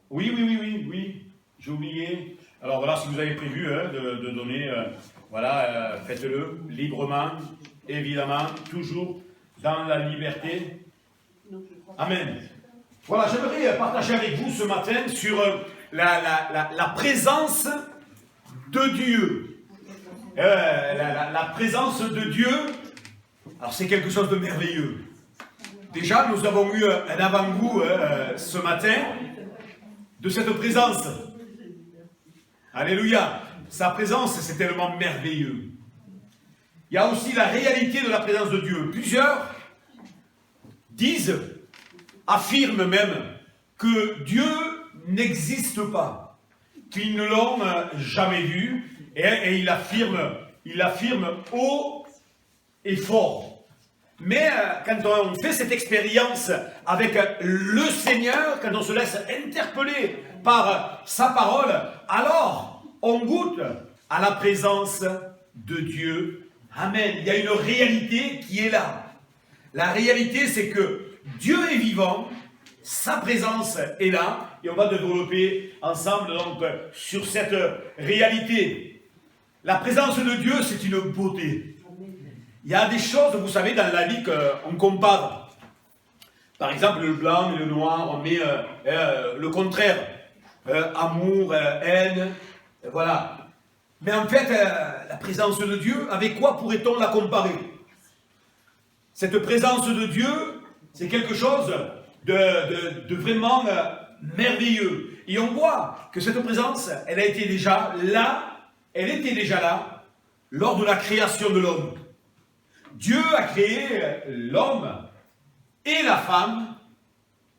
Oui. J'ai oublié. Alors voilà, si vous avez prévu de donner, faites-le librement, évidemment, toujours dans la liberté. Amen. Voilà, j'aimerais partager avec vous ce matin sur la présence de Dieu. La présence de Dieu, alors c'est quelque chose de merveilleux. Déjà, nous avons eu un avant-goût ce matin de cette présence. Alléluia. Sa présence, c'est tellement merveilleux. Il y a aussi la réalité de la présence de Dieu. Plusieurs disent, affirment même, que Dieu n'existe pas, qu'ils ne l'ont jamais vu, et il affirme haut et fort. Mais quand on fait cette expérience avec le Seigneur, quand on se laisse interpeller par sa parole, alors on goûte à la présence de Dieu. Amen. Il y a une réalité qui est là. La réalité, c'est que Dieu est vivant, sa présence est là, et on va développer ensemble donc sur cette réalité. La présence de Dieu, c'est une beauté. Il y a des choses, vous savez, dans la vie qu'on compare. Par exemple, le blanc et le noir, on met le contraire. Amour, haine, voilà. Mais en fait, la présence de Dieu, avec quoi pourrait-on la comparer? Cette présence de Dieu, c'est quelque chose de vraiment merveilleux. Et on voit que cette présence, elle était déjà là lors de la création de l'homme. Dieu a créé l'homme et la femme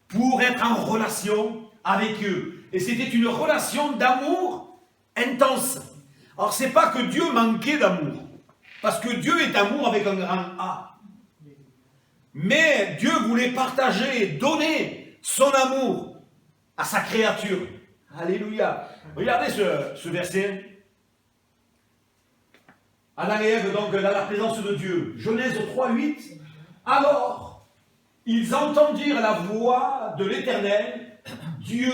pour être en relation avec eux. Et c'était une relation d'amour intense. Alors c'est pas que Dieu manquait d'amour, parce que Dieu est amour avec un grand A. Mais Dieu voulait partager, donner son amour à sa créature. Alléluia. Regardez ce verset. Adam et Ève, donc, dans la présence de Dieu. Genèse 3:8. Alors, ils entendirent la voix de l'Éternel, Dieu,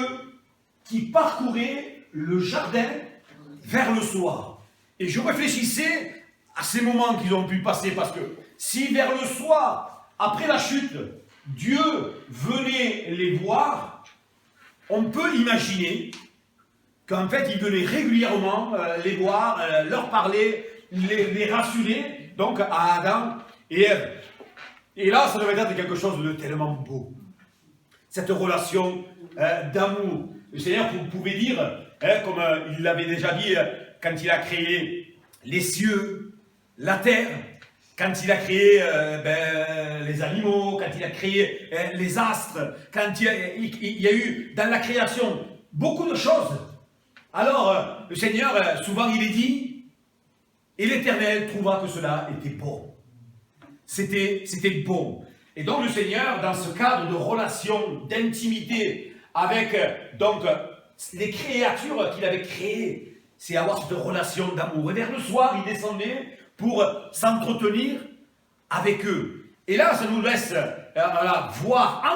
qui parcourait le jardin vers le soir. Et je réfléchissais à ces moments qu'ils ont pu passer, parce que si vers le soir, après la chute, Dieu venait les voir, on peut imaginer qu'en fait, il venait régulièrement les voir, leur parler, les rassurer, donc à Adam et Ève. Et là, ça devait être quelque chose de tellement beau. Cette relation d'amour. Le Seigneur pouvait dire, comme il l'avait déjà dit quand il a créé les cieux, la terre, quand il a créé les animaux, quand il a créé les astres, quand il y a eu dans la création beaucoup de choses. Alors, le Seigneur, souvent il est dit, et l'Éternel trouva que cela était bon. C'était bon. Et donc le Seigneur, dans ce cadre de relation, d'intimité avec donc les créatures qu'il avait créées, c'est avoir cette relation d'amour. Et vers le soir, il descendait pour s'entretenir avec eux. Et là, ça nous laisse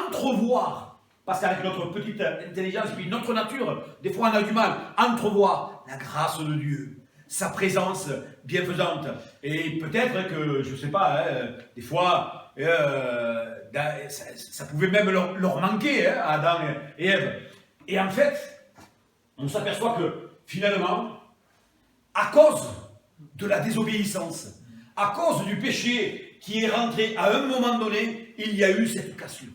entrevoir, parce qu'avec notre petite intelligence, puis notre nature, des fois on a du mal à entrevoir la grâce de Dieu, sa présence bienfaisante. Et peut-être que, je ne sais pas, des fois, ça pouvait même leur manquer, à Adam et Ève. Et en fait, on s'aperçoit que finalement, à cause de la désobéissance, à cause du péché qui est rentré à un moment donné, il y a eu cette cassure.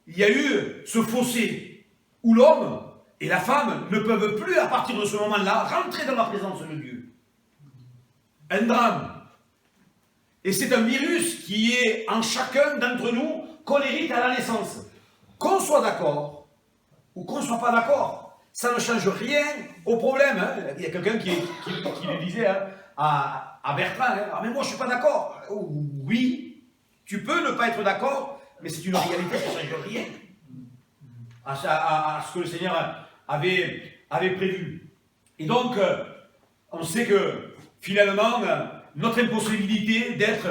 Il y a eu ce fossé où l'homme et la femme ne peuvent plus, à partir de ce moment-là, rentrer dans la présence de Dieu. Un drame. Et c'est un virus qui est en chacun d'entre nous, qu'on hérite à la naissance. Qu'on soit d'accord ou qu'on ne soit pas d'accord, ça ne change rien au problème. Hein. Il y a quelqu'un qui le disait à Bertrand, ah, mais moi je ne suis pas d'accord. Oui, tu peux ne pas être d'accord, mais c'est une réalité, ça ne change rien à ce que le Seigneur avait prévu. Et donc, on sait que finalement, notre impossibilité d'être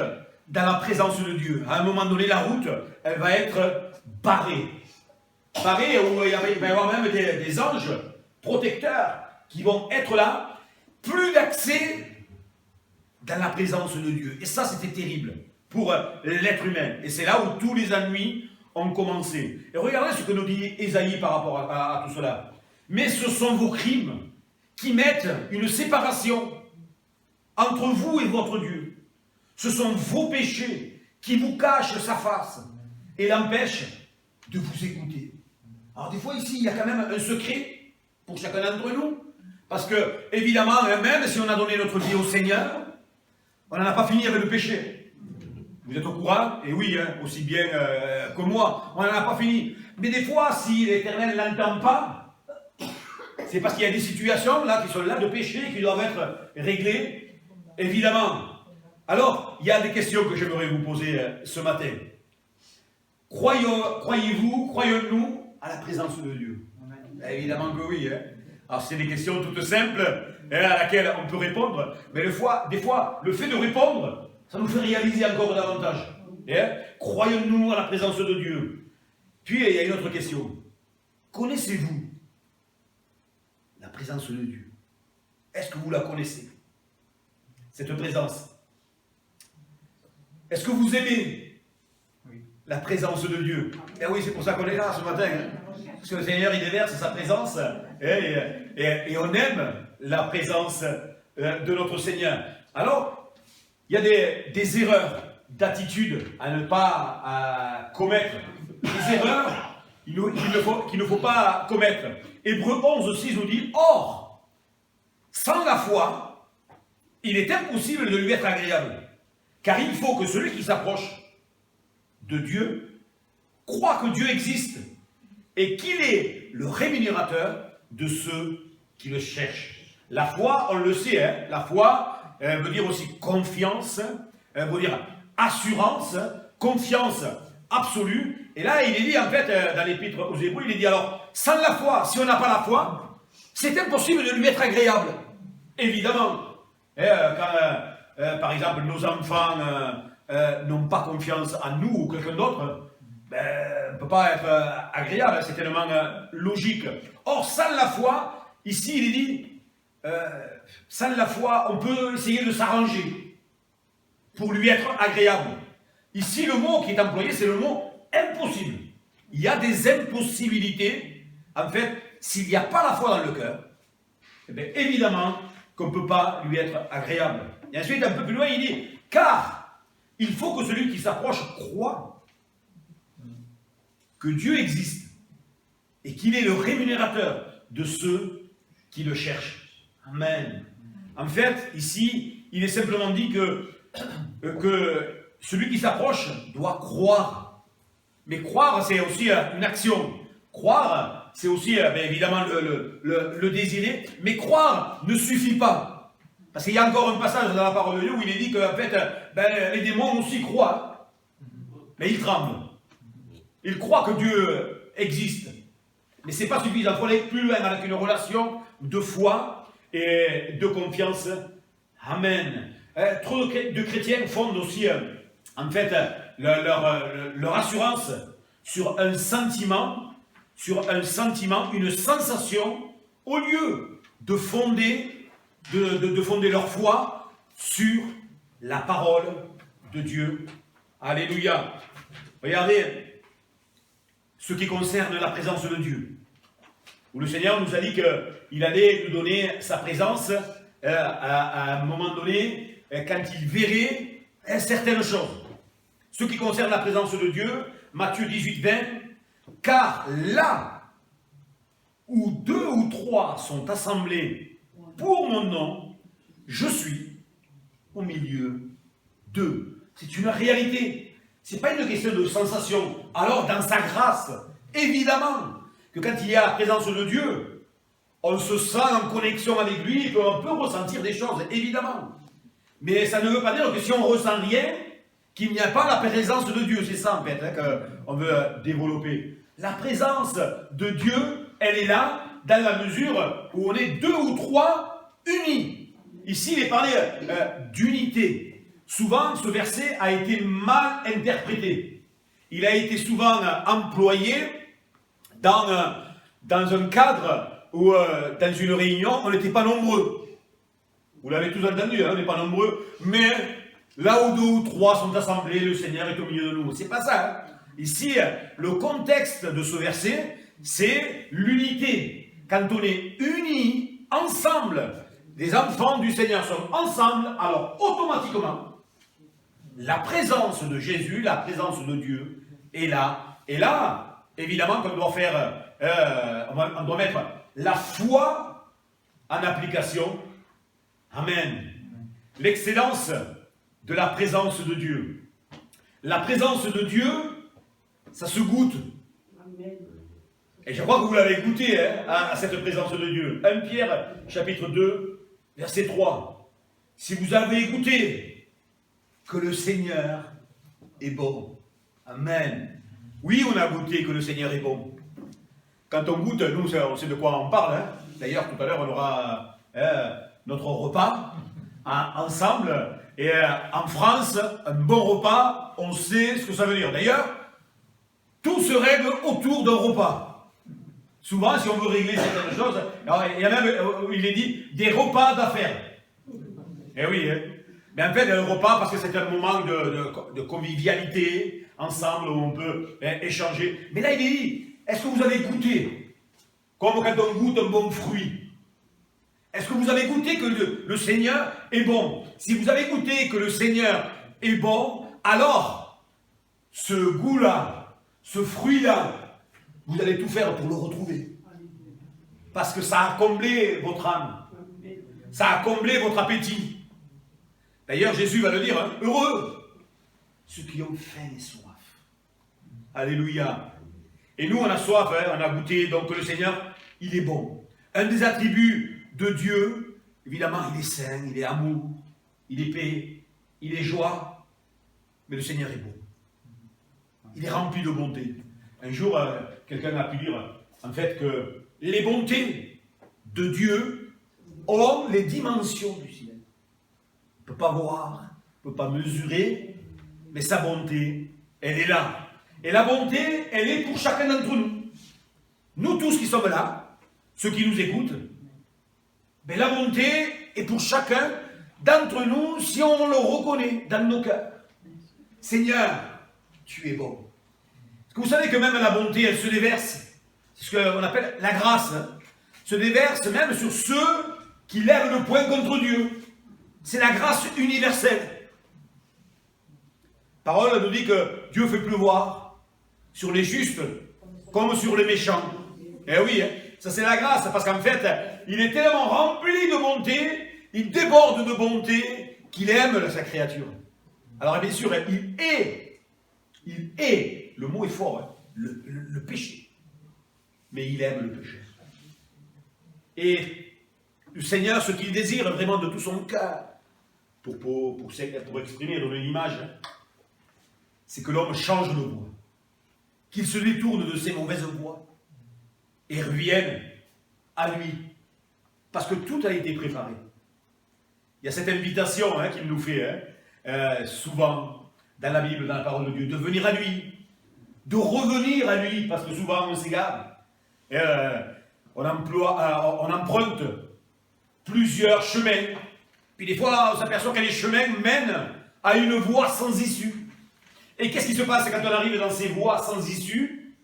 dans la présence de Dieu, à un moment donné, la route, elle va être barrée. pareil, où il va y avoir même des anges protecteurs qui vont être là, plus d'accès dans la présence de Dieu. Et ça, c'était terrible pour l'être humain. Et c'est là où tous les ennuis ont commencé. Et regardez ce que nous dit Ésaïe par rapport à tout cela. Mais ce sont vos crimes qui mettent une séparation entre vous et votre Dieu. Ce sont vos péchés qui vous cachent sa face et l'empêchent de vous écouter. Alors des fois ici, il y a quand même un secret pour chacun d'entre nous. Parce que, évidemment, même si on a donné notre vie au Seigneur, on n'en a pas fini avec le péché. Vous êtes au courant? Et oui, hein, aussi bien que moi, on n'en a pas fini. Mais des fois, si l'Éternel ne l'entend pas, c'est parce qu'il y a des situations là qui sont là de péché, qui doivent être réglées, évidemment. Alors, il y a des questions que j'aimerais vous poser ce matin. Croyez-vous, croyons-nous à la présence de Dieu? Évidemment que oui. Hein. Alors, c'est des questions toutes simples à laquelle on peut répondre, mais des fois, le fait de répondre, ça nous fait réaliser encore davantage. Croyons-nous à la présence de Dieu? Puis, il y a une autre question. Connaissez-vous la présence de Dieu? Est-ce que vous la connaissez? Cette présence. Est-ce que vous aimez la présence de Dieu? Eh oui, c'est pour ça qu'on est là ce matin. Hein. Parce que le Seigneur, il déverse sa présence et on aime la présence de notre Seigneur. Alors, il y a des erreurs d'attitude à ne pas commettre. Des erreurs qu'il ne faut pas commettre. Hébreux 11:6 nous dit, or, sans la foi, il est impossible de lui être agréable. Car il faut que celui qui s'approche de Dieu croit que Dieu existe et qu'il est le rémunérateur de ceux qui le cherchent. La foi, on le sait, hein, la foi veut dire aussi confiance, veut dire assurance, confiance absolue. Et là, il est dit en fait, dans l'épître aux Hébreux, il est dit alors, sans la foi, si on n'a pas la foi, c'est impossible de lui être agréable. Évidemment. Par exemple, nos enfants n'ont pas confiance en nous ou quelqu'un d'autre, on ne peut pas être agréable, c'est tellement logique. Or, sans la foi, ici il est dit, sans la foi, on peut essayer de s'arranger pour lui être agréable. Ici, le mot qui est employé, c'est le mot impossible. Il y a des impossibilités, en fait, s'il n'y a pas la foi dans le cœur, eh bien, évidemment qu'on ne peut pas lui être agréable. Et ensuite, un peu plus loin, il dit, car il faut que celui qui s'approche croie que Dieu existe et qu'il est le rémunérateur de ceux qui le cherchent. Amen. En fait, ici, il est simplement dit que celui qui s'approche doit croire. Mais croire, c'est aussi une action. Croire, c'est aussi, évidemment, le désirer. Mais croire ne suffit pas. Parce qu'il y a encore un passage dans la parole de Dieu où il est dit qu'en fait, les démons aussi croient, mais ils tremblent. Ils croient que Dieu existe. Mais ce n'est pas suffisant. Il faut aller plus loin avec une relation de foi et de confiance. Amen. Trop de chrétiens fondent aussi, en fait, leur assurance sur un sentiment, une sensation, au lieu de fonder leur foi sur la parole de Dieu. Alléluia. Regardez ce qui concerne la présence de Dieu. Où le Seigneur nous a dit qu'il allait nous donner sa présence à un moment donné, quand il verrait certaines choses. Ce qui concerne la présence de Dieu, Matthieu 18:20, car là où 2 ou 3 sont assemblés pour mon nom, je suis au milieu d'eux. C'est une réalité. Ce n'est pas une question de sensation. Alors, dans sa grâce, évidemment, que quand il y a la présence de Dieu, on se sent en connexion avec lui et qu'on peut ressentir des choses, évidemment. Mais ça ne veut pas dire que si on ne ressent rien, qu'il n'y a pas la présence de Dieu. C'est ça, en fait, qu'on veut développer. La présence de Dieu, elle est là, dans la mesure où on est 2 ou 3 unis. Ici, il est parlé d'unité. Souvent, ce verset a été mal interprété. Il a été souvent employé dans un cadre où, dans une réunion, on n'était pas nombreux. Vous l'avez tous entendu, hein, on n'est pas nombreux, mais là où 2 ou 3 sont assemblés, le Seigneur est au milieu de nous. C'est pas ça. Hein. Ici, le contexte de ce verset, c'est l'unité. Quand on est unis, ensemble, les enfants du Seigneur sont ensemble, alors automatiquement, la présence de Jésus, la présence de Dieu est là. Et là, évidemment, qu'on doit faire, on doit mettre la foi en application. Amen. L'excellence de la présence de Dieu. La présence de Dieu, ça se goûte. Et je crois que vous l'avez goûté hein, à cette présence de Dieu. 1 Pierre, chapitre 2, verset 3. Si vous avez goûté que le Seigneur est bon. Amen. Oui, on a goûté que le Seigneur est bon. Quand on goûte, nous, on sait de quoi on parle. Hein. D'ailleurs, tout à l'heure, on aura notre repas ensemble. Et en France, un bon repas, on sait ce que ça veut dire. D'ailleurs, tout se règle autour d'un repas. Souvent, si on veut régler certaines choses, il y a même, il est dit, des repas d'affaires. Eh oui, hein. Mais en fait, un repas, parce que c'est un moment de convivialité, ensemble, où on peut échanger. Mais là, il est dit, est-ce que vous avez goûté, comme quand on goûte un bon fruit? Est-ce que vous avez goûté que le Seigneur est bon? Si vous avez goûté que le Seigneur est bon, alors, ce goût-là, ce fruit-là, vous allez tout faire pour le retrouver. Parce que ça a comblé votre âme. Ça a comblé votre appétit. D'ailleurs, Jésus va le dire, hein, heureux ceux qui ont faim et soif. Alléluia. Et nous, on a soif, hein, on a goûté, donc le Seigneur, il est bon. Un des attributs de Dieu, évidemment, il est saint, il est amour, il est paix, il est joie, mais le Seigneur est bon. Il est rempli de bonté. Un jour, quelqu'un a pu dire, en fait, que les bontés de Dieu ont les dimensions du ciel. On ne peut pas voir, on ne peut pas mesurer, mais sa bonté, elle est là. Et la bonté, elle est pour chacun d'entre nous. Nous tous qui sommes là, ceux qui nous écoutent, mais la bonté est pour chacun d'entre nous si on le reconnaît dans nos cœurs. Seigneur, tu es bon. Est-ce que vous savez que même la bonté, elle se déverse, c'est ce qu'on appelle la grâce, hein, se déverse même sur ceux qui lèvent le poing contre Dieu. C'est la grâce universelle. La parole nous dit que Dieu fait pleuvoir sur les justes comme sur les méchants. Eh oui, hein, ça c'est la grâce, parce qu'en fait, il est tellement rempli de bonté, il déborde de bonté, qu'il aime sa créature. Alors bien sûr, il est, le mot est fort, hein, le péché. Mais il aime le péché. Et le Seigneur, ce qu'il désire vraiment de tout son cœur, pour exprimer, donner l'image, hein, c'est que l'homme change de voie, qu'il se détourne de ses mauvaises voies et revienne à lui, parce que tout a été préparé. Il y a cette invitation hein, qu'il nous fait souvent dans la Bible, dans la parole de Dieu, de venir à lui, de revenir à lui, parce que souvent on s'égare. On emprunte plusieurs chemins, puis des fois on s'aperçoit que les chemins mènent à une voie sans issue. Et qu'est-ce qui se passe quand on arrive dans ces voies sans issue?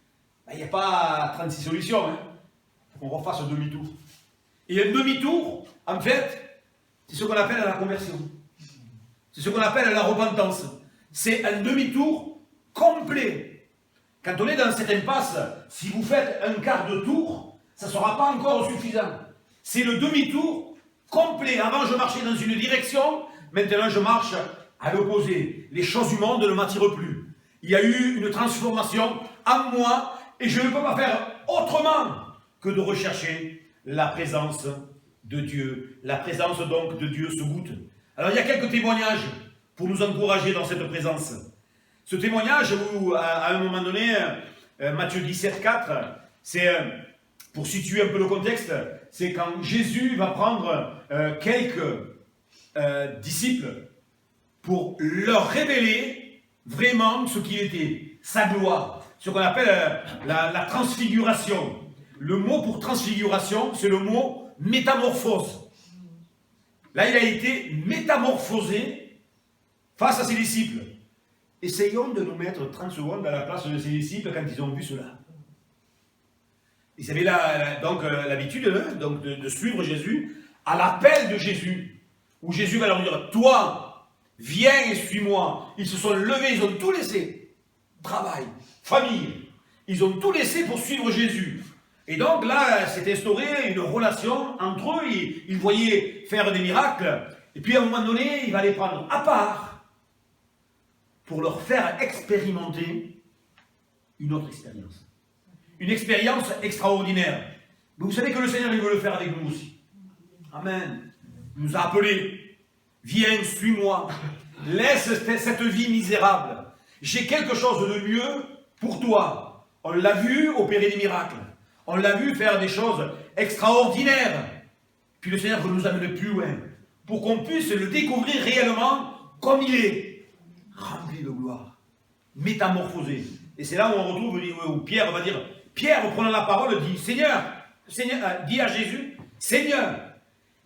Il n'y a pas 36 solutions. Hein. On refasse un demi-tour. Et un demi-tour, en fait, c'est ce qu'on appelle la conversion. C'est ce qu'on appelle la repentance. C'est un demi-tour complet. Quand on est dans cette impasse, si vous faites un quart de tour, ça ne sera pas encore suffisant. C'est le demi-tour complet. Avant, je marchais dans une direction, maintenant je marche à l'opposé. Les choses du monde ne m'attirent plus. Il y a eu une transformation en moi et je ne peux pas faire autrement que de rechercher la présence de Dieu. La présence donc de Dieu se goûte. Alors il y a quelques témoignages pour nous encourager dans cette présence. Ce témoignage où, à un moment donné, Matthieu 17, 4, c'est, pour situer un peu le contexte, c'est quand Jésus va prendre quelques disciples pour leur révéler vraiment ce qu'il était, sa gloire. ce qu'on appelle la transfiguration. Le mot pour transfiguration, c'est le mot métamorphose. Là, il a été métamorphosé face à ses disciples. Essayons de nous mettre 30 secondes à la place de ses disciples quand ils ont vu cela. Ils avaient l'habitude de suivre Jésus à l'appel de Jésus, où Jésus va leur dire, toi, viens et suis-moi. Ils se sont levés, ils ont tout laissé. Travail, famille, ils ont tout laissé pour suivre Jésus. Et donc là, s'est instaurée une relation entre eux, ils voyaient faire des miracles, et puis à un moment donné, il va les prendre à part pour leur faire expérimenter une autre expérience. Une expérience extraordinaire. Mais vous savez que le Seigneur, il veut le faire avec nous aussi. Amen. Il nous a appelés. Viens, suis-moi. Laisse cette vie misérable. J'ai quelque chose de mieux pour toi. On l'a vu opérer des miracles. On l'a vu faire des choses extraordinaires. Puis le Seigneur veut nous amener plus loin. Pour qu'on puisse le découvrir réellement comme il est. Rempli de gloire. Métamorphosé. Et c'est là où on retrouve, où Pierre va dire, Pierre, prenant la parole, dit, Seigneur, dit à Jésus, Seigneur,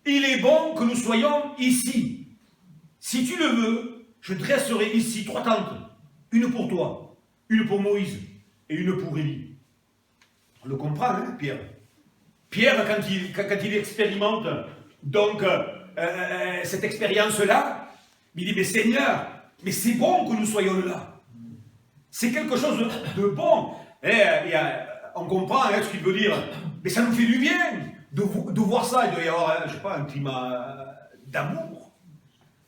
il est bon que nous soyons ici. Si tu le veux, je dresserai ici 3 tentes. Une pour toi, une pour Moïse et une pour Élie. On le comprend, hein, Pierre. Pierre, quand il expérimente donc cette expérience-là, il dit, mais Seigneur, mais c'est bon que nous soyons là. C'est quelque chose de bon. On comprend ce qu'il veut dire, mais ça nous fait du bien de voir ça. Il doit y avoir, je sais pas, un climat d'amour.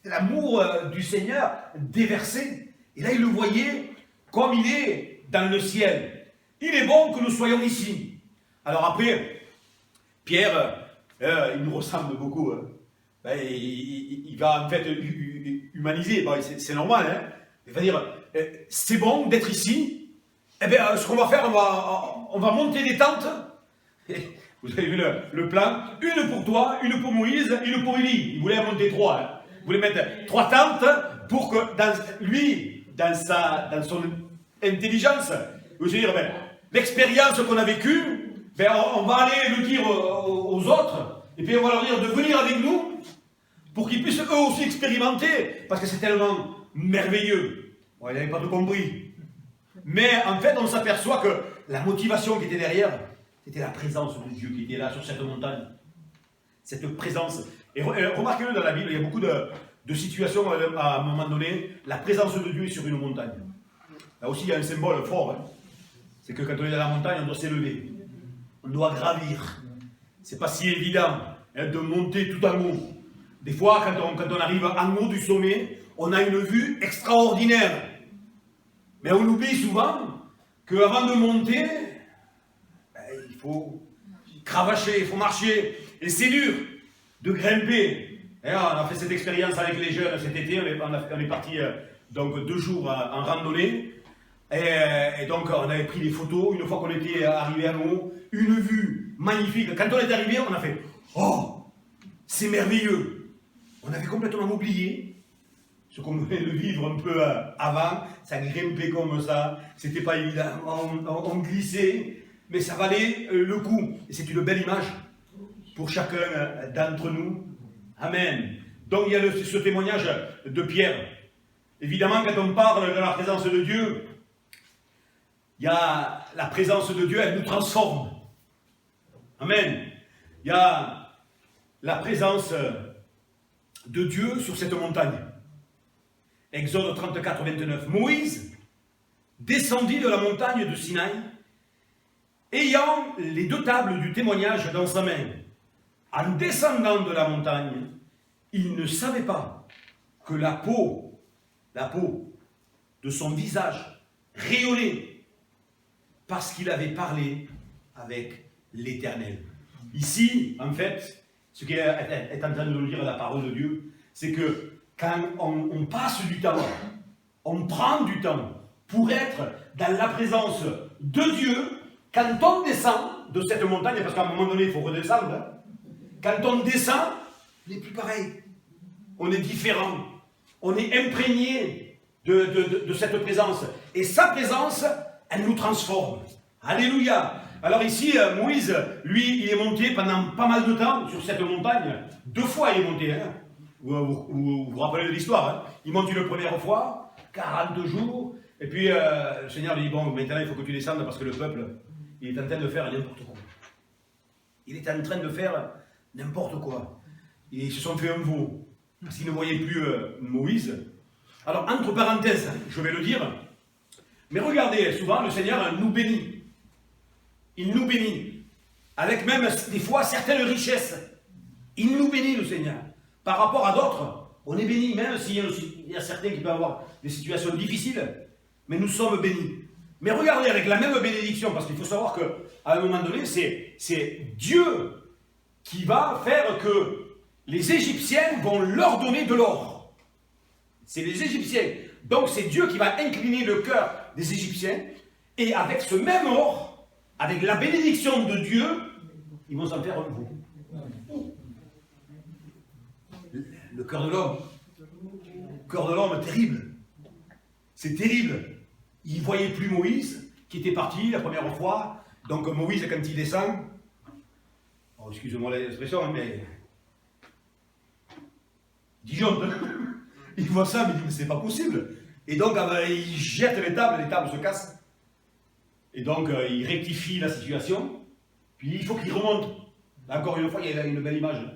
L'amour du Seigneur déversé. Et là, il le voyait comme il est dans le ciel. Il est bon que nous soyons ici. Alors après, Pierre, il nous ressemble beaucoup. Il va en fait humaniser. Bon, c'est normal. Hein. Il va dire, c'est bon d'être ici. Eh bien, ce qu'on va faire, on va monter des tentes. Vous avez vu le plan. Une pour toi, une pour Moïse, une pour Élie. Il voulait en monter 3. Hein. Il voulait mettre 3 tentes pour que dans son intelligence, vous dire, l'expérience qu'on a vécue, on va aller le dire aux autres, et puis on va leur dire de venir avec nous, pour qu'ils puissent eux aussi expérimenter, parce que c'est tellement merveilleux. Bon, ils n'avaient pas tout compris. Mais en fait, on s'aperçoit que la motivation qui était derrière, c'était la présence de Dieu qui était là sur cette montagne. Cette présence. Et remarquez-le dans la Bible, il y a beaucoup de situations à un moment donné, la présence de Dieu est sur une montagne. Là aussi, il y a un symbole fort. Hein. C'est que quand on est dans la montagne, on doit s'élever. On doit gravir. C'est pas si évident hein, de monter tout en haut. Des fois, quand on arrive en haut du sommet, on a une vue extraordinaire. Mais on oublie souvent qu'avant de monter, il faut cravacher, il faut marcher. Et c'est dur de grimper. Et on a fait cette expérience avec les jeunes cet été. On est parti donc 2 jours en randonnée. Et donc on avait pris des photos. Une fois qu'on était arrivé en haut, une vue magnifique. Quand on est arrivé, on a fait « Oh, c'est merveilleux !» On avait complètement oublié ce qu'on venait de vivre un peu avant. Ça grimpait comme ça. C'était pas évident. On glissait. Mais ça valait le coup. Et c'est une belle image pour chacun d'entre nous. Amen. Donc il y a ce témoignage de Pierre. Évidemment, quand on parle de la présence de Dieu, il y a la présence de Dieu, elle nous transforme. Amen. Il y a la présence de Dieu sur cette montagne. Exode 34, 29. Moïse descendit de la montagne de Sinaï, ayant les 2 tables du témoignage dans sa main. En descendant de la montagne, il ne savait pas que la peau de son visage rayonnait parce qu'il avait parlé avec l'Éternel. Ici, en fait, ce qu'est en train de nous dire la parole de Dieu, c'est que quand on passe du temps, on prend du temps pour être dans la présence de Dieu, quand on descend de cette montagne, parce qu'à un moment donné, il faut redescendre, hein, quand on descend, on n'est plus pareil. On est différent. On est imprégné de cette présence. Et sa présence, elle nous transforme. Alléluia. Alors ici, Moïse, lui, il est monté pendant pas mal de temps sur cette montagne. 2 fois il est monté. Hein. Vous vous rappelez de l'histoire. Hein. Il monte une première fois, 40 jours. Et puis le Seigneur lui dit, bon, maintenant il faut que tu descendes parce que le peuple, il est en train de faire n'importe quoi. Il est en train de faire n'importe quoi. Ils se sont fait un veau. Parce qu'ils ne voyaient plus Moïse. Alors, entre parenthèses, je vais le dire, mais regardez, souvent le Seigneur nous bénit. Il nous bénit, avec même des fois certaines richesses. Il nous bénit, le Seigneur. Par rapport à d'autres, on est béni, même s'il y a certains qui peuvent avoir des situations difficiles, mais nous sommes bénis. Mais regardez, avec la même bénédiction, parce qu'il faut savoir qu'à un moment donné, c'est Dieu qui va faire que les Égyptiens vont leur donner de l'or. C'est les Égyptiens. Donc c'est Dieu qui va incliner le cœur des Égyptiens, et avec ce même or, avec la bénédiction de Dieu, ils vont s'en faire un veau. Le cœur de l'homme. Le cœur de l'homme, terrible. C'est terrible. Il ne voyait plus Moïse, qui était parti la première fois. Donc Moïse, quand il descend, oh, excusez-moi l'expression, mais disjoncte. Il voit ça, mais il dit, mais c'est pas possible. Et donc, il jette les tables se cassent. Et donc, il rectifie la situation, puis il faut qu'il remonte. Là, encore une fois, il y a une belle image. Le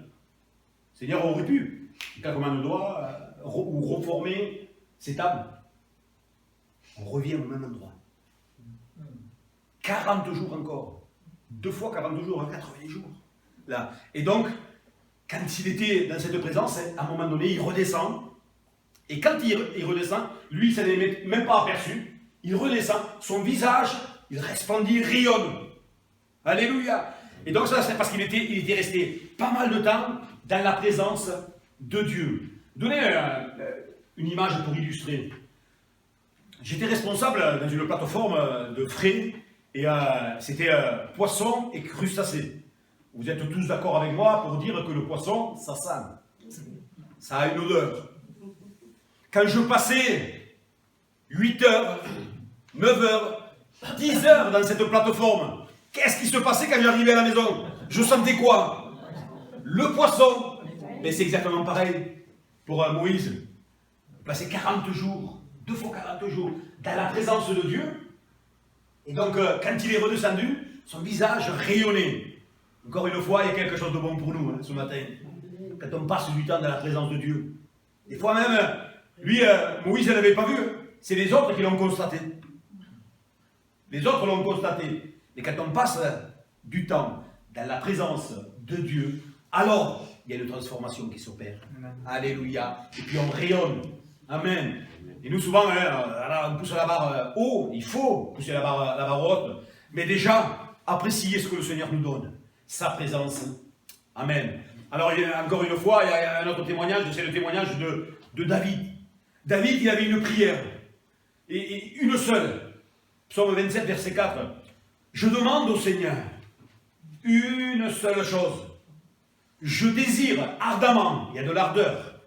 Seigneur aurait pu, claquement de doigts, ou reformer ces tables. On revient au même endroit. 40 jours encore. 2 fois 40 jours, 80 jours. Là. Et donc, quand il était dans cette présence, à un moment donné, il redescend. Et quand il redescend, lui, il ne s'en est même pas aperçu. Il redescend, son visage, il resplendit, rayonne. Alléluia. Et donc ça, c'est parce qu'il était resté pas mal de temps dans la présence de Dieu. Donnez une image pour illustrer. J'étais responsable dans une plateforme de frais, et c'était poisson et crustacés. Vous êtes tous d'accord avec moi pour dire que le poisson, ça sent. Ça a une odeur. Quand je passais 8 heures, 9 heures, 10 heures dans cette plateforme, qu'est-ce qui se passait quand j'arrivais à la maison? Je sentais quoi? Le poisson. Mais c'est exactement pareil pour Moïse. Il passait 40 jours, 2 fois 40 jours, dans la présence de Dieu. Et donc, quand il est redescendu, son visage rayonnait. Encore une fois, il y a quelque chose de bon pour nous ce matin. Quand on passe du temps dans la présence de Dieu. Des fois même, lui, Moïse ne l'avait pas vu. C'est les autres qui l'ont constaté. Les autres l'ont constaté. Et quand on passe du temps dans la présence de Dieu, alors il y a une transformation qui s'opère. Alléluia. Et puis on rayonne. Amen. Et nous souvent, on pousse la barre haut. Il faut pousser la barre haute. Mais déjà, apprécier ce que le Seigneur nous donne. Sa présence. Amen. Alors, encore une fois, il y a un autre témoignage, c'est le témoignage de David. David, il avait une prière. Et une seule. Psaume 27, verset 4. Je demande au Seigneur une seule chose. Je désire ardemment, il y a de l'ardeur,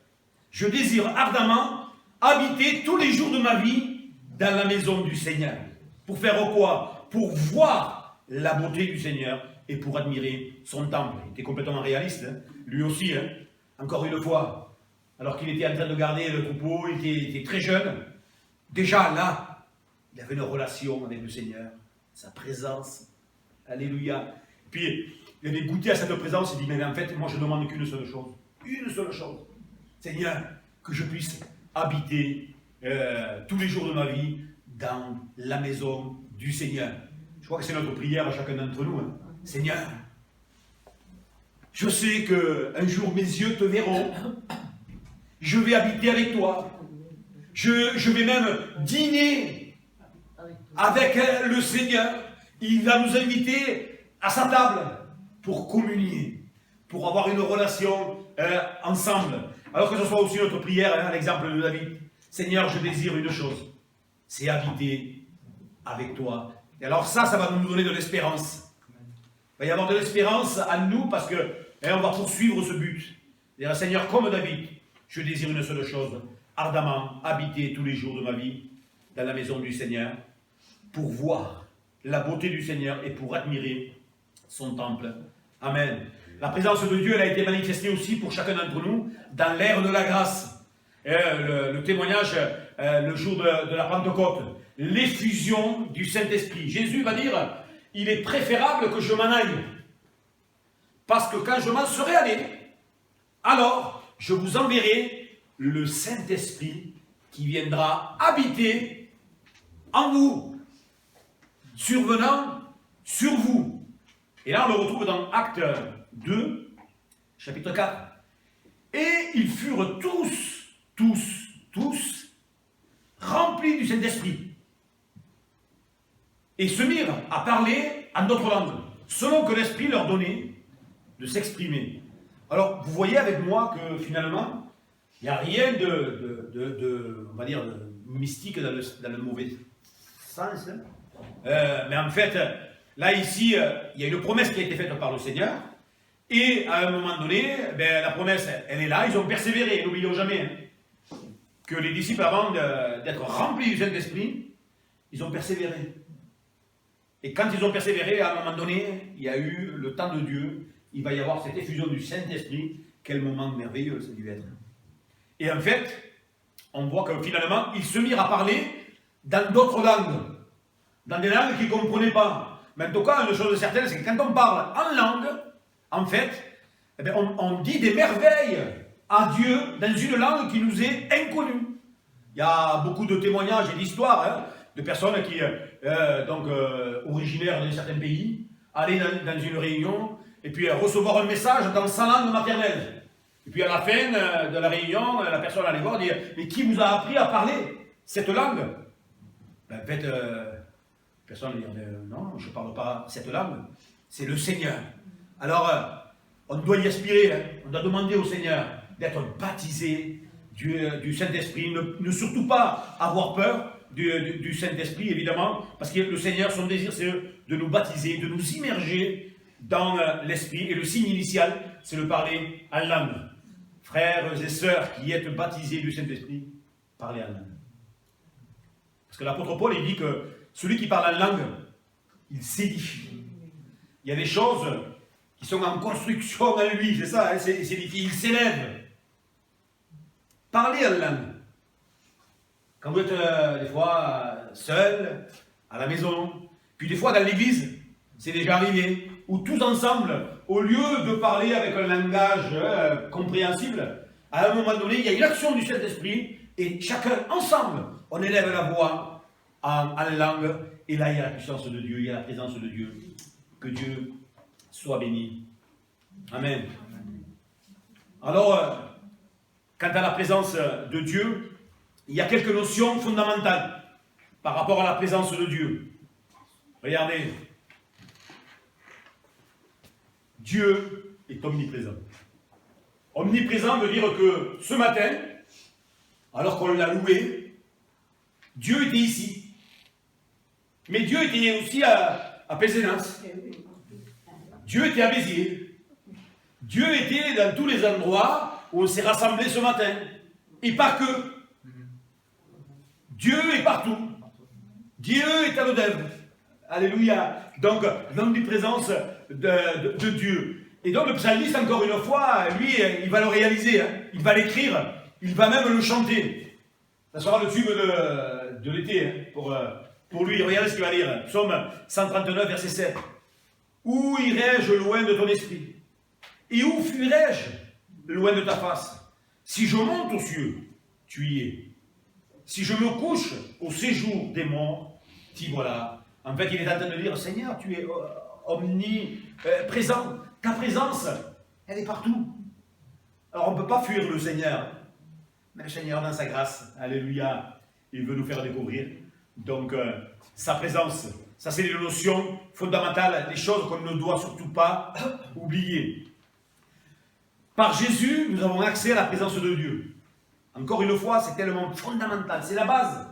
je désire ardemment habiter tous les jours de ma vie dans la maison du Seigneur. Pour faire quoi? Pour voir la beauté du Seigneur et pour admirer son temple. Il était complètement réaliste, lui aussi, encore une fois. Alors qu'il était en train de garder le troupeau, il était très jeune. Déjà là, il avait une relation avec le Seigneur, sa présence. Alléluia. Puis, il avait goûté à cette présence, il dit, mais en fait, moi je ne demande qu'une seule chose. Une seule chose. Seigneur, que je puisse habiter tous les jours de ma vie dans la maison du Seigneur. Je crois que c'est notre prière à chacun d'entre nous. Seigneur, je sais qu'un jour mes yeux te verront. Je vais habiter avec toi. Je vais même dîner avec le Seigneur. Il va nous inviter à sa table pour communier, pour avoir une relation ensemble. Alors que ce soit aussi notre prière, l'exemple de David. Seigneur, je désire une chose, c'est habiter avec toi. Et alors ça va nous donner de l'espérance. Il va y avoir de l'espérance à nous parce que on va poursuivre ce but. C'est-à-dire, Seigneur, comme David, je désire une seule chose, ardemment habiter tous les jours de ma vie dans la maison du Seigneur. pour voir la beauté du Seigneur et pour admirer son temple. Amen. La présence de Dieu, elle a été manifestée aussi pour chacun d'entre nous dans l'ère de la grâce. Le témoignage le jour de la Pentecôte, l'effusion du Saint-Esprit. Jésus va dire, il est préférable que je m'en aille, parce que quand je m'en serai allé, alors je vous enverrai le Saint-Esprit qui viendra habiter en vous, survenant sur vous. Et là on le retrouve dans Actes 2, chapitre 4. Et ils furent tous remplis du Saint-Esprit et se mirent à parler en d'autres langues, selon que l'Esprit leur donnait de s'exprimer. Alors, vous voyez avec moi que finalement, il n'y a rien on va dire, de mystique dans le mauvais sens. Mais en fait, là, ici, il y a une promesse qui a été faite par le Seigneur. Et à un moment donné, la promesse, elle est là, ils ont persévéré, n'oublions jamais que les disciples, avant d'être remplis du Saint-Esprit, ils ont persévéré. Et quand ils ont persévéré, à un moment donné, il y a eu le temps de Dieu, il va y avoir cette effusion du Saint-Esprit, quel moment merveilleux ça a dû être. Et en fait, on voit que finalement, ils se mirent à parler dans d'autres langues, dans des langues qu'ils ne comprenaient pas. Mais en tout cas, une chose certaine, c'est que quand on parle en langue, en fait, on dit des merveilles à Dieu dans une langue qui nous est inconnue. Il y a beaucoup de témoignages et d'histoires de personnes qui, originaires d'un certain pays, aller dans une réunion et puis recevoir un message dans sa langue maternelle. Et puis à la fin de la réunion, la personne allait voir et dire « Mais qui vous a appris à parler cette langue ?» En fait, personne dit « Non, je ne parle pas cette langue, c'est le Seigneur. » Alors, on doit y aspirer, on doit demander au Seigneur d'être baptisé du Saint-Esprit, ne surtout pas avoir peur du Saint-Esprit, évidemment, parce que le Seigneur, son désir, c'est de nous baptiser, de nous immerger dans l'Esprit, et le signe initial, c'est de parler en langue. Frères et sœurs qui êtes baptisés du Saint-Esprit, parlez en langue. Parce que l'apôtre Paul, il dit que celui qui parle en langue, il s'édifie. Il y a des choses qui sont en construction en lui, c'est ça, il s'élève. Parlez en langue. Quand vous êtes des fois seul, à la maison, puis des fois dans l'église, c'est déjà arrivé, où tous ensemble, au lieu de parler avec un langage compréhensible, à un moment donné, il y a une action du Saint-Esprit, et chacun ensemble, on élève la voix en langue, et là il y a la puissance de Dieu, il y a la présence de Dieu. Que Dieu soit béni. Amen. Alors, quant à la présence de Dieu, il y a quelques notions fondamentales par rapport à la présence de Dieu. Regardez. Dieu est omniprésent. Omniprésent veut dire que ce matin, alors qu'on l'a loué, Dieu était ici. Mais Dieu était aussi à Pézenas. Dieu était à Béziers. Dieu était dans tous les endroits où on s'est rassemblés ce matin. Et pas que. Dieu est partout. Dieu est à l'Odève. Alléluia. Donc, l'omniprésence de Dieu. Et donc, le psalmiste, encore une fois, lui, il va le réaliser. Il va l'écrire. Il va même le chanter. Ça sera le tube de l'été pour lui. Regardez ce qu'il va lire. Psaume 139, verset 7. Où irai-je loin de ton esprit? Et où fuirai-je loin de ta face? Si je monte aux cieux, tu y es. Si je me couche au séjour des morts, t'y voilà. En fait, il est en train de dire, Seigneur, tu es omniprésent. Ta présence, elle est partout. Alors, on ne peut pas fuir le Seigneur. Mais le Seigneur, dans sa grâce, alléluia, il veut nous faire découvrir. Donc, sa présence, ça c'est les notions fondamentales, des choses qu'on ne doit surtout pas oublier. Par Jésus, nous avons accès à la présence de Dieu. Encore une fois, c'est tellement fondamental, c'est la base.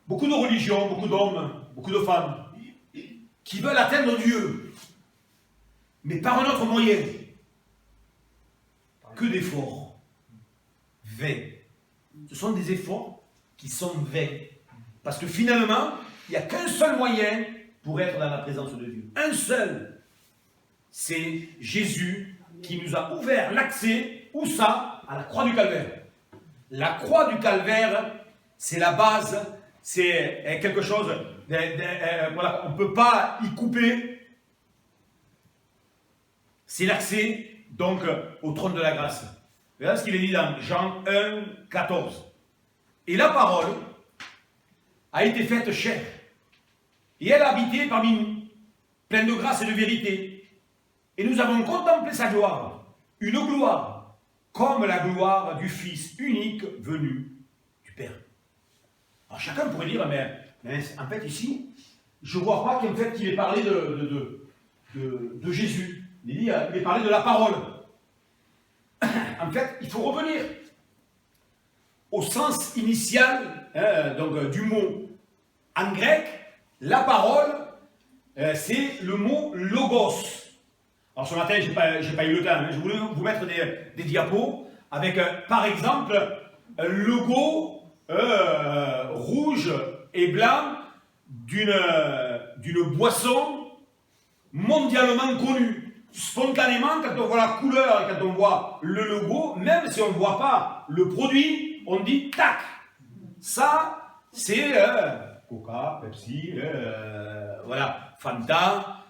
Beaucoup de religions, beaucoup d'hommes, beaucoup de femmes, qui veulent atteindre Dieu, mais par un autre moyen. Que d'efforts vains. Ce sont des efforts qui sont vains. Parce que finalement, il n'y a qu'un seul moyen pour être dans la présence de Dieu. Un seul. C'est Jésus qui nous a ouvert l'accès, où ça? À la croix du Calvaire. La croix du Calvaire, c'est la base, c'est quelque chose, voilà, on ne peut pas y couper. C'est l'accès, donc, au trône de la grâce. Voilà ce qu'il est dit dans Jean 1, 14. Et la parole a été faite chair. Et elle a habité parmi nous, pleine de grâce et de vérité. Et nous avons contemplé sa gloire, une gloire, comme la gloire du Fils unique venu du Père. Alors chacun pourrait dire, mais en fait ici, je ne vois pas qu'en fait qu'il ait parlé de Jésus. Il est parlé de la parole. En fait, il faut revenir au sens initial donc, du mot. En grec, la parole, c'est le mot logos. Alors ce matin, je n'ai pas eu le temps, je voulais vous mettre des diapos avec, par exemple, un logo rouge et blanc d'une boisson mondialement connue. Spontanément, quand on voit la couleur et quand on voit le logo, même si on ne voit pas le produit, on dit tac. Ça, c'est Coca, Pepsi, voilà, Fanta.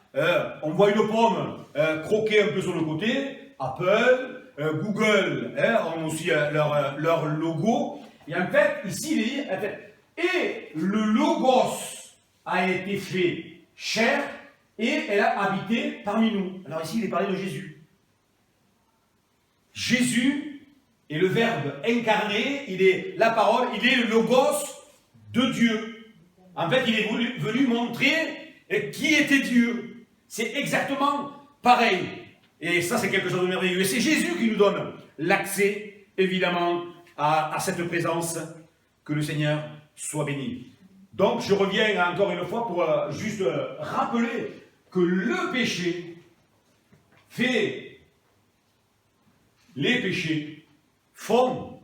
On voit une pomme croquer un peu sur le côté. Apple, Google ont aussi leur logo. Et en fait, ici, il est dit, et le logos a été fait chair et elle a habité parmi nous. Alors ici, il est parlé de Jésus. Jésus est le Verbe incarné, il est la parole, il est le logos de Dieu. En fait, il est venu montrer qui était Dieu. C'est exactement pareil. Et ça, c'est quelque chose de merveilleux. Et c'est Jésus qui nous donne l'accès, évidemment, à cette présence. Que le Seigneur soit béni. Donc, je reviens encore une fois pour juste rappeler que le péché les péchés font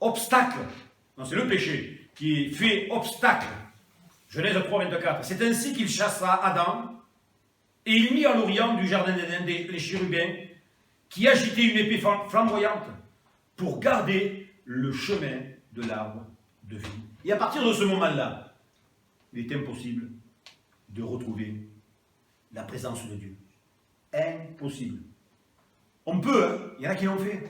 obstacle. Non, c'est le péché qui fait obstacle. Genèse 3, 24. C'est ainsi qu'il chassa Adam et il mit à l'orient du jardin d'Éden les chérubins qui agitaient une épée flamboyante pour garder le chemin de l'arbre de vie. Et à partir de ce moment-là, il est impossible de retrouver la présence de Dieu. Impossible. On peut, hein, il y en a qui l'ont fait.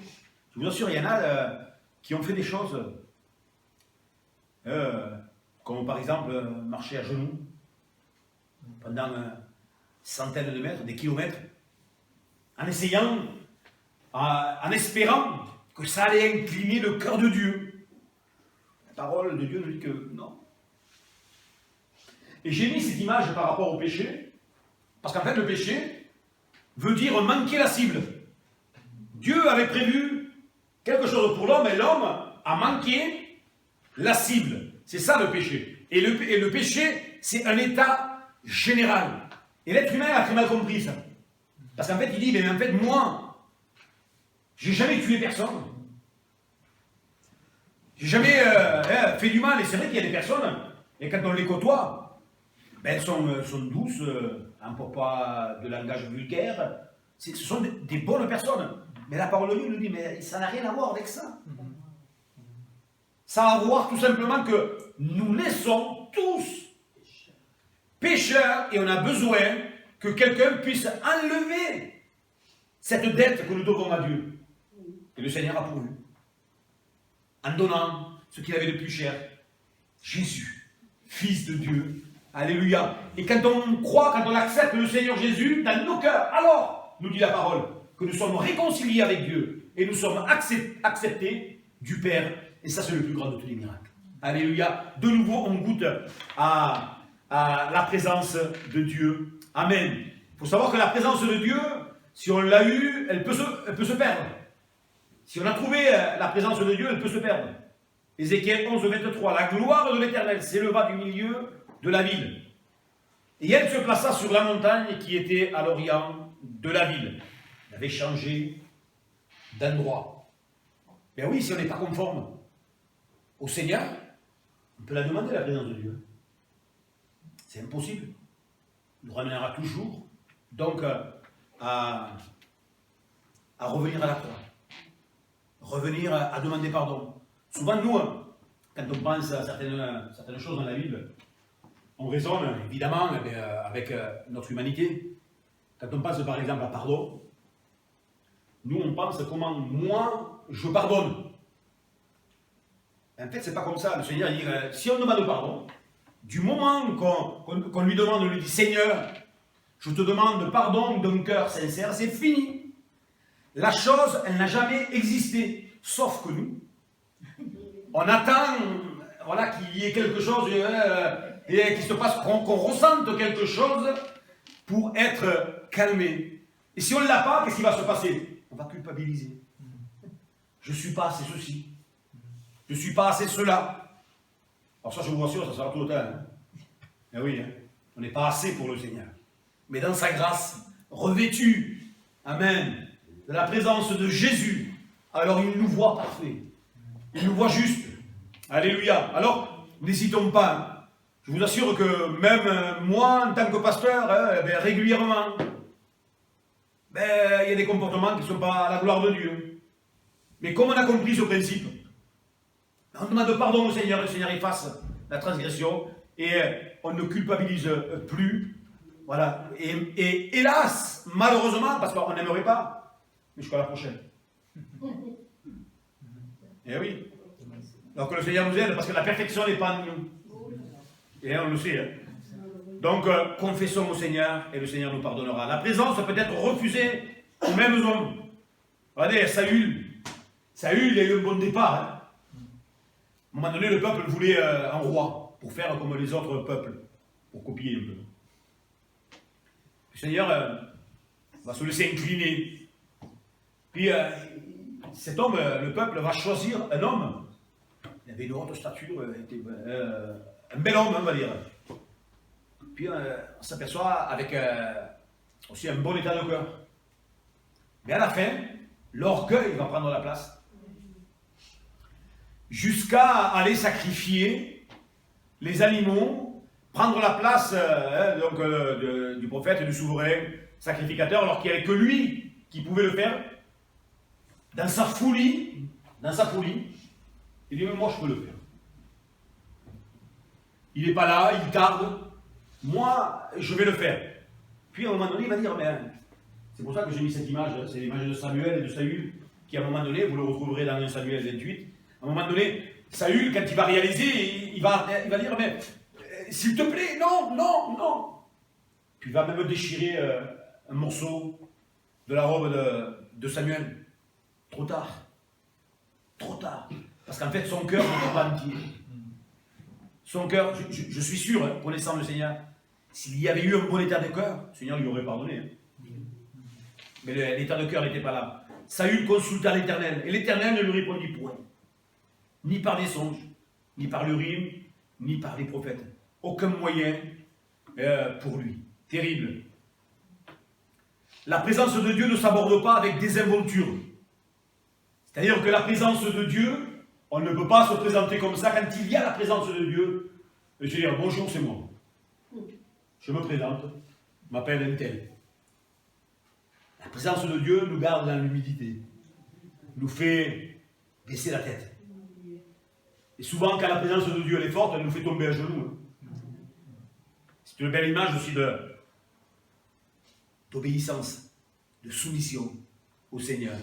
Je vous assure, il y en a qui ont fait des choses comme par exemple marcher à genoux pendant centaines de mètres, des kilomètres, en essayant, en espérant que ça allait incliner le cœur de Dieu. La parole de Dieu nous dit que non. Et j'ai mis cette image par rapport au péché, parce qu'en fait le péché veut dire manquer la cible. Dieu avait prévu quelque chose pour l'homme et l'homme a manqué la cible. C'est ça le péché. Et le péché, c'est un état général. Et l'être humain a très mal compris ça. Parce qu'en fait, il dit, mais en fait, moi, j'ai jamais tué personne. J'ai jamais fait du mal. Et c'est vrai qu'il y a des personnes, et quand on les côtoie, ben, elles sont douces, n'emploient pas de langage vulgaire. Ce sont des bonnes personnes. Mais la parole de Dieu nous dit, mais ça n'a rien à voir avec ça. Ça a à voir tout simplement que nous naissons tous pécheurs et on a besoin que quelqu'un puisse enlever cette dette que nous devons à Dieu. Et le Seigneur a pourvu. En donnant ce qu'il avait de plus cher. Jésus, Fils de Dieu. Alléluia. Et quand on croit, quand on accepte le Seigneur Jésus dans nos cœurs, alors, nous dit la parole, que nous sommes réconciliés avec Dieu et nous sommes acceptés du Père. Et ça, c'est le plus grand de tous les miracles. Alléluia. De nouveau, on goûte à la présence de Dieu. Amen. Il faut savoir que la présence de Dieu, si on l'a eue, elle peut se perdre. Si on a trouvé la présence de Dieu, elle peut se perdre. Ézéchiel 11, 23. La gloire de l'Éternel s'éleva du milieu de la ville. Et elle se plaça sur la montagne qui était à l'orient de la ville. Elle avait changé d'endroit. Ben oui, si on n'est pas conforme au Seigneur, on On peut la demander, la présence de Dieu. C'est impossible. Il nous ramènera toujours, donc, à revenir à la croix. Revenir à demander pardon. Souvent, nous, quand on pense à certaines choses dans la Bible, on raisonne, évidemment, avec notre humanité. Quand on pense, par exemple, à pardon, nous, on pense comment moi, je pardonne. En fait, c'est pas comme ça. Le Seigneur, il dit, si on demande pardon, du moment qu'on lui demande, on lui dit, Seigneur, je te demande pardon d'un cœur sincère, c'est fini. La chose, elle n'a jamais existé. Sauf que nous, on attend voilà, qu'il y ait quelque chose, et qu'il se passe, qu'on ressente quelque chose pour être calmé. Et si on ne l'a pas, qu'est-ce qui va se passer? On va culpabiliser. Je ne suis pas assez ceci. Je ne suis pas assez cela. Alors ça, je vous rassure, ça sera tout le temps. Hein. Eh oui, hein. On n'est pas assez pour le Seigneur. Mais dans sa grâce, revêtu, amen, de la présence de Jésus, alors il nous voit parfait. Il nous voit juste. Alléluia. Alors, n'hésitons pas. Hein. Je vous assure que même moi, en tant que pasteur, régulièrement, il y a des comportements qui ne sont pas à la gloire de Dieu. Mais comme on a compris ce principe, on demande pardon au Seigneur, le Seigneur efface la transgression et on ne culpabilise plus. Voilà. Et hélas, malheureusement, parce qu'on n'aimerait pas, mais jusqu'à la prochaine. Eh oui. Donc le Seigneur nous aide parce que la perfection n'est pas en nous. Et on le sait. Hein. Donc confessons au Seigneur et le Seigneur nous pardonnera. La présence peut être refusée aux mêmes hommes. Regardez, Saül, il a eu un bon départ. Hein. À un moment donné, le peuple voulait un roi pour faire comme les autres peuples, pour copier un peu. Le Seigneur va se laisser incliner. Puis cet homme, le peuple, va choisir un homme. Il avait une haute stature, un bel homme, on va dire. Puis on s'aperçoit avec aussi un bon état de cœur. Mais à la fin, l'orgueil va prendre la place. Jusqu'à aller sacrifier les animaux, prendre la place du prophète et du souverain sacrificateur, alors qu'il n'y avait que lui qui pouvait le faire. Dans sa folie, il dit, mais moi je peux le faire. Il n'est pas là, il tarde, moi je vais le faire. Puis à un moment donné, il va dire, mais c'est pour ça que j'ai mis cette image, c'est l'image de Samuel et de Saül, qui à un moment donné, vous le retrouverez dans 1 Samuel 28, à un moment donné, Saül, quand il va réaliser, il va dire, mais s'il te plaît, non. Puis il va même déchirer un morceau de la robe de Samuel. Trop tard. Parce qu'en fait, son cœur n'était pas entier. Son cœur, je suis sûr, hein, connaissant le Seigneur, s'il y avait eu un bon état de cœur, le Seigneur lui aurait pardonné. Hein. Mais l'état de cœur n'était pas là. Saül consulta l'Éternel, et l'Éternel ne lui répondit point. Ni par des songes, ni par l'Urim, ni par les prophètes. Aucun moyen pour lui. Terrible. La présence de Dieu ne s'aborde pas avec désinvolture. C'est-à-dire que la présence de Dieu, on ne peut pas se présenter comme ça. Quand il y a la présence de Dieu, je vais dire, bonjour, c'est moi. Je me présente, je m'appelle un tel. La présence de Dieu nous garde dans l'humilité, nous fait baisser la tête. Et souvent, quand la présence de Dieu elle est forte, elle nous fait tomber à genoux. C'est une belle image aussi d'obéissance, de soumission au Seigneur.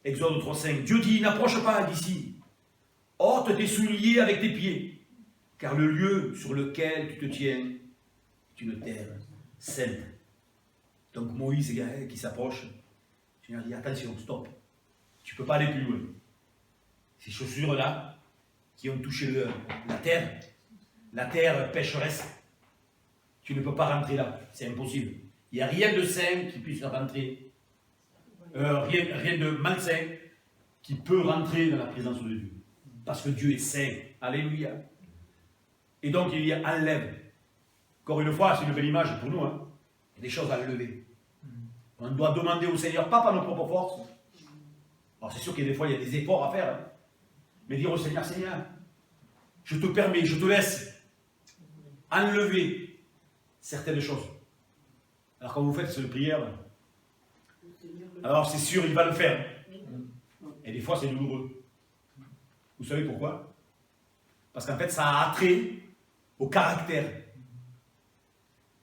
Exode 3,5. Dieu dit, n'approche pas d'ici. Ôte tes souliers avec tes pieds, car le lieu sur lequel tu te tiens est une terre sainte. Donc Moïse qui s'approche, le Seigneur dit, attention, stop. Tu ne peux pas aller plus loin. Ces chaussures-là, qui ont touché la terre pécheresse, tu ne peux pas rentrer là, c'est impossible. Il n'y a rien de saint qui puisse rentrer, rien de malsain qui peut rentrer dans la présence de Dieu. Parce que Dieu est saint, alléluia. Et donc il y a enlève. Encore une fois, c'est une belle image pour nous, hein. Il y a des choses à enlever. On doit demander au Seigneur, pas par nos propres forces. Alors c'est sûr qu'il y a des fois, il y a des efforts à faire, hein. Mais dire au Seigneur, Seigneur, Je te permets, je te laisse enlever certaines choses. Alors quand vous faites cette prière, alors c'est sûr, il va le faire. Et des fois, c'est douloureux. Vous savez pourquoi? Parce qu'en fait, ça a attrait au caractère.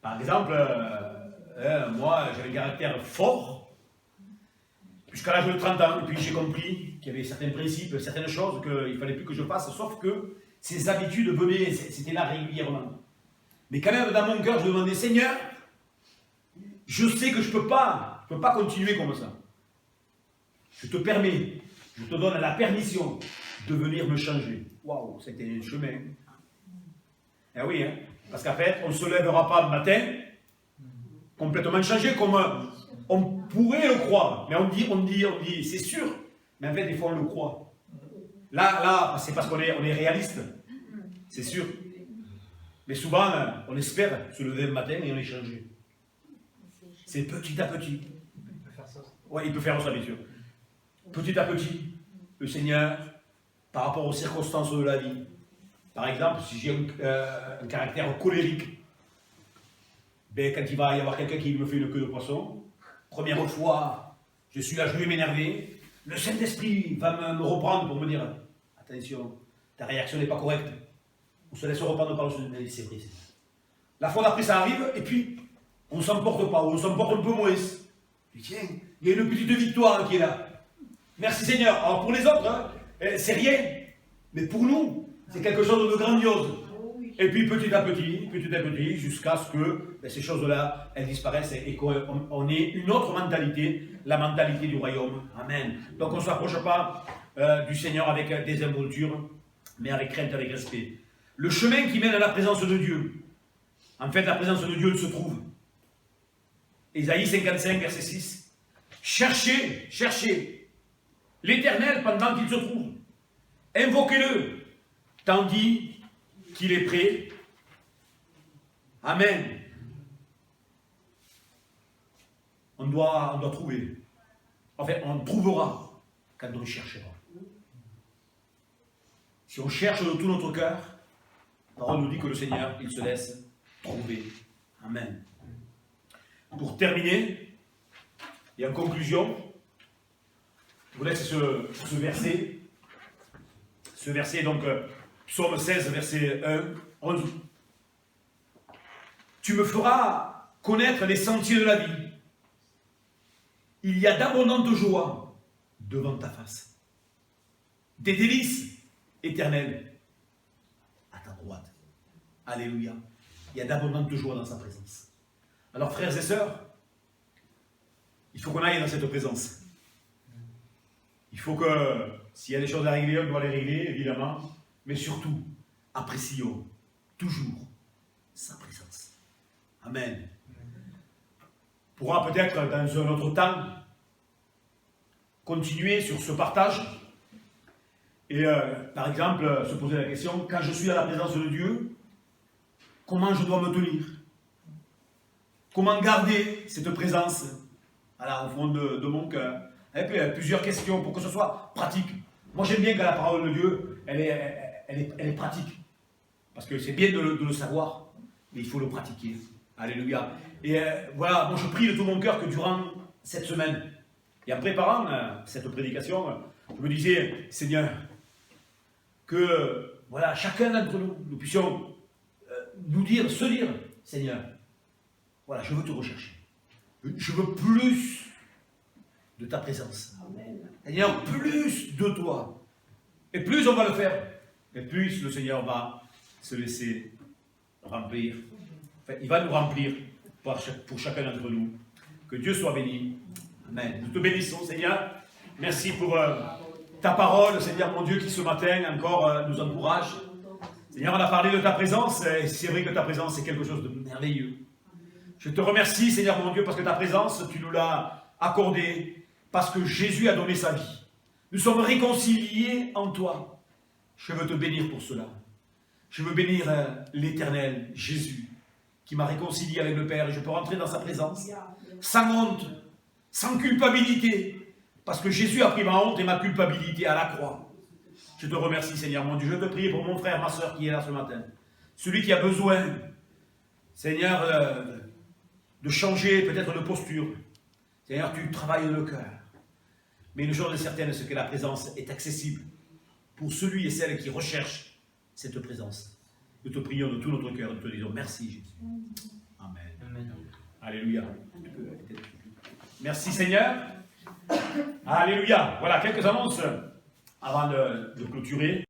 Par exemple, moi, j'avais un caractère fort, jusqu'à l'âge de 30 ans, et puis j'ai compris qu'il y avait certains principes, certaines choses qu'il ne fallait plus que je fasse, sauf que ces habitudes venaient, c'était là régulièrement. Mais quand même, dans mon cœur, je demandais, Seigneur, je sais que je ne peux pas continuer comme ça. Je te permets, je te donne la permission de venir me changer. Waouh, c'était un chemin. Eh oui, hein, parce qu'en fait, on ne se lèvera pas le matin complètement changé comme on pourrait le croire. Mais on dit, c'est sûr. Mais en fait, des fois, on le croit. Là, c'est parce qu'on est réaliste. C'est sûr. Mais souvent, on espère se lever le matin et on est changé. C'est petit à petit. Oui, il peut faire ça, bien sûr. Petit à petit, le Seigneur, par rapport aux circonstances de la vie, par exemple, si j'ai un caractère colérique, ben, quand il va y avoir quelqu'un qui me fait une queue de poisson, première fois, je suis là, je vais m'énerver, le Saint-Esprit va me reprendre pour me dire, attention, ta réaction n'est pas correcte, on se laisse reprendre par le Saint-Esprit, c'est vrai. La fois d'après, ça arrive, et puis, on ne s'emporte pas, ou on s'emporte un peu moins. Je dis, tiens, il y a une petite victoire qui est là. Merci Seigneur. Alors pour les autres, hein, c'est rien, mais pour nous, c'est quelque chose de grandiose. Et puis petit à petit, jusqu'à ce que ces choses-là, elles disparaissent et qu'on ait une autre mentalité, la mentalité du royaume. Amen. Donc on ne s'approche pas du Seigneur avec désinvolture, mais avec crainte, avec respect. Le chemin qui mène à la présence de Dieu, en fait la présence de Dieu, elle se trouve. Ésaïe 55, verset 6. Cherchez l'Éternel pendant qu'il se trouve. Invoquez-le, tandis qu'il est prêt. Amen. On doit trouver. En fait, on trouvera quand on cherchera. Si on cherche de tout notre cœur, la parole nous dit que le Seigneur, il se laisse trouver. Amen. Pour terminer, et en conclusion, je vous laisse ce verset. Ce verset, donc, Psaume 16, verset 11. Tu me feras connaître les sentiers de la vie. Il y a d'abondantes joies devant ta face. Des délices éternelles à ta droite. Alléluia. Il y a d'abondantes joies dans sa présence. Alors, frères et sœurs, il faut qu'on aille dans cette présence. Il faut que, s'il y a des choses à régler, on doit les régler, évidemment, mais surtout, apprécions toujours sa présence. Amen. On pourra peut-être, dans un autre temps, continuer sur ce partage et, par exemple, se poser la question, quand je suis à la présence de Dieu, comment je dois me tenir? Comment garder cette présence au fond de mon cœur? Et puis, il y a plusieurs questions pour que ce soit pratique. Moi, j'aime bien que la parole de Dieu, elle est pratique. Parce que c'est bien de le savoir, mais il faut le pratiquer. Alléluia. Et voilà, moi je prie de tout mon cœur que durant cette semaine, et en préparant cette prédication, je me disais, Seigneur, que voilà, chacun d'entre nous puissions se dire, Seigneur, voilà, je veux te rechercher. Je veux plus de ta présence. Amen. Seigneur, plus de toi. Et plus on va le faire, et plus le Seigneur va se laisser remplir. Enfin, il va nous remplir pour chacun d'entre nous. Que Dieu soit béni. Amen. Nous te bénissons, Seigneur. Merci pour ta parole, Seigneur mon Dieu, qui ce matin encore nous encourage. Seigneur, on a parlé de ta présence, et c'est vrai que ta présence est quelque chose de merveilleux. Je te remercie, Seigneur mon Dieu, parce que ta présence, tu nous l'as accordée, parce que Jésus a donné sa vie. Nous sommes réconciliés en toi. Je veux te bénir pour cela. Je veux bénir l'Éternel, Jésus, qui m'a réconcilié avec le Père, et je peux rentrer dans sa présence, sans honte, sans culpabilité, parce que Jésus a pris ma honte et ma culpabilité à la croix. Je te remercie, Seigneur mon Dieu. Je te prie pour mon frère, ma soeur qui est là ce matin. Celui qui a besoin, Seigneur, de changer peut-être de posture. Seigneur, tu travailles le cœur. Mais une chose est certaine, c'est que la présence est accessible pour celui et celle qui recherche cette présence. Nous te prions de tout notre cœur, nous te disons merci Jésus. Amen. Amen. Alléluia. Merci Seigneur. Alléluia. Voilà quelques annonces avant de clôturer.